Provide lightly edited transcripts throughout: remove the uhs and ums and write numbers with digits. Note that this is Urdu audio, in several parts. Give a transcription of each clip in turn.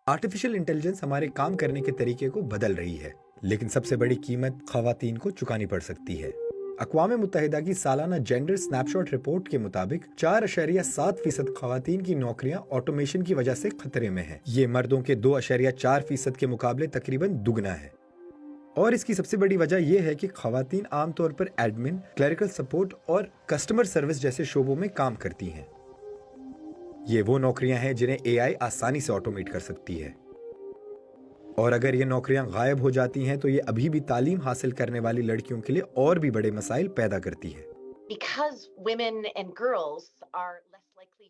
آرٹیفیشل انٹیلیجنس ہمارے کام کرنے کے طریقے کو بدل رہی ہے، لیکن سب سے بڑی قیمت خواتین کو چکانی پڑ سکتی ہے۔ اقوام متحدہ کی سالانہ جینڈر سنیپ شاٹ رپورٹ کے مطابق 4.7% خواتین کی نوکریاں آٹومیشن کی وجہ سے خطرے میں ہیں۔ یہ مردوں کے 2.4% کے مقابلے تقریباً دگنا ہے۔ اور اس کی سب سے بڑی وجہ یہ ہے کہ خواتین عام طور پر ایڈمن، کلیریکل سپورٹ اور کسٹمر سروس جیسے شعبوں میں کام کرتی ہیں۔ یہ وہ نوکریاں ہیں جنہیں اے آئی آسانی سے آٹومیٹ کر سکتی ہے، اور اگر یہ نوکریاں غائب ہو جاتی ہیں تو یہ ابھی بھی تعلیم حاصل کرنے والی لڑکیوں کے لیے اور بھی بڑے مسائل پیدا کرتی ہے۔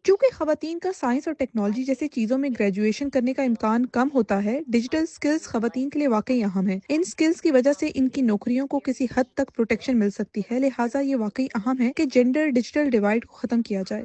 چونکہ خواتین کا سائنس اور ٹیکنالوجی جیسی چیزوں میں گریجویشن کرنے کا امکان کم ہوتا ہے، ڈیجیٹل سکلز خواتین کے لیے واقعی اہم ہیں۔ ان سکلز کی وجہ سے ان کی نوکریوں کو کسی حد تک پروٹیکشن مل سکتی ہے، لہٰذا یہ واقعی اہم ہے کہ جینڈر ڈیجیٹل ڈیوائڈ کو ختم کیا جائے۔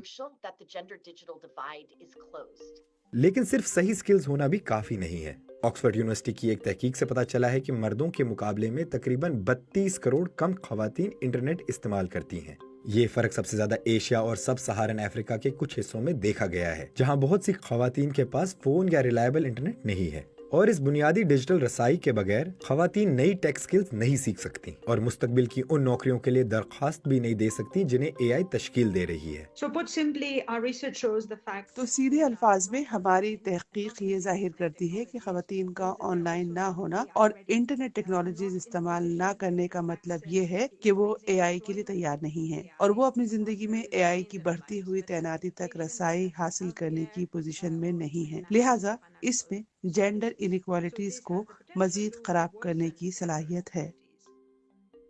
لیکن صرف صحیح سکلز ہونا بھی کافی نہیں ہے۔ آکسفورڈ یونیورسٹی کی ایک تحقیق سے پتہ چلا ہے کہ مردوں کے مقابلے میں تقریباً 32 کروڑ کم خواتین انٹرنیٹ استعمال کرتی ہیں۔ یہ فرق سب سے زیادہ ایشیا اور سب سہارن افریقہ کے کچھ حصوں میں دیکھا گیا ہے، جہاں بہت سی خواتین کے پاس فون یا ریلائبل انٹرنیٹ نہیں ہے۔ اور اس بنیادی ڈیجیٹل رسائی کے بغیر خواتین نئی ٹیک سکلز نہیں سیکھ سکتی اور مستقبل کی ان نوکریوں کے لیے درخواست بھی نہیں دے سکتی جنہیں اے آئی تشکیل دے رہی ہے۔ تو سیدھے الفاظ میں ہماری تحقیق یہ ظاہر کرتی ہے کہ خواتین کا آن لائن نہ ہونا اور انٹرنیٹ ٹیکنالوجیز استعمال نہ کرنے کا مطلب یہ ہے کہ وہ اے آئی کے لیے تیار نہیں ہے، اور وہ اپنی زندگی میں اے آئی کی بڑھتی ہوئی تعیناتی تک رسائی حاصل کرنے کی پوزیشن میں نہیں ہے۔ لہٰذا اس میں جینڈر انیکوالٹیز کو مزید خراب کرنے کی صلاحیت ہے۔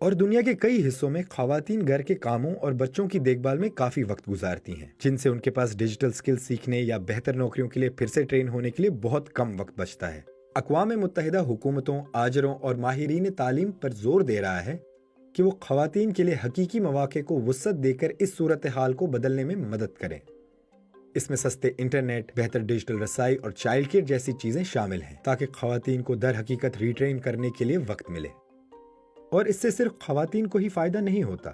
اور دنیا کے کئی حصوں میں خواتین گھر کے کاموں اور بچوں کی دیکھ بھال میں کافی وقت گزارتی ہیں، جن سے ان کے پاس ڈیجیٹل سکل سیکھنے یا بہتر نوکریوں کے لیے پھر سے ٹرین ہونے کے لیے بہت کم وقت بچتا ہے۔ اقوام متحدہ حکومتوں، آجروں اور ماہرین تعلیم پر زور دے رہا ہے کہ وہ خواتین کے لیے حقیقی مواقع کو وسعت دے کر اس صورتحال کو بدلنے میں مدد کریں۔ اس میں سستے انٹرنیٹ، بہتر ڈیجیٹل رسائی اور چائلڈ کیئر جیسی چیزیں شامل ہیں، تاکہ خواتین کو در حقیقت ریٹرین کرنے کے لیے وقت ملے۔ اور اس سے صرف خواتین کو ہی فائدہ نہیں ہوتا،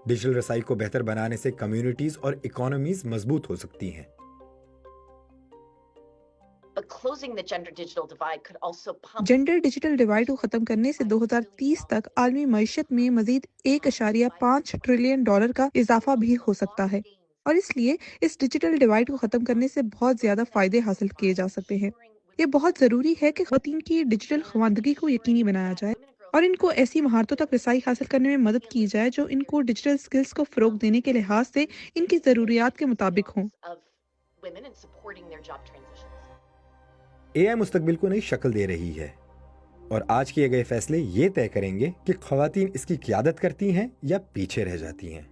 ڈیجیٹل رسائی کو بہتر بنانے سے کمیونٹیز اور اکانومیز مضبوط ہو سکتی ہیں۔ جینڈر ڈیجیٹل ڈیوائڈ کو ختم کرنے سے 2030 تک عالمی معیشت میں مزید $1.5 ٹریلین کا اضافہ بھی ہو سکتا ہے، اور اس لیے اس ڈیجیٹل ڈیوائڈ کو ختم کرنے سے بہت زیادہ فائدے حاصل کیے جا سکتے ہیں۔ یہ بہت ضروری ہے کہ خواتین کی ڈیجیٹل خواندگی کو یقینی بنایا جائے اور ان کو ایسی مہارتوں تک رسائی حاصل کرنے میں مدد کی جائے جو ان کو ڈیجیٹل سکلز کو فروغ دینے کے لحاظ سے ان کی ضروریات کے مطابق ہوں۔ اے آئی مستقبل کو نئی شکل دے رہی ہے، اور آج کیے گئے فیصلے یہ طے کریں گے کہ خواتین اس کی قیادت کرتی ہیں یا پیچھے رہ جاتی ہیں۔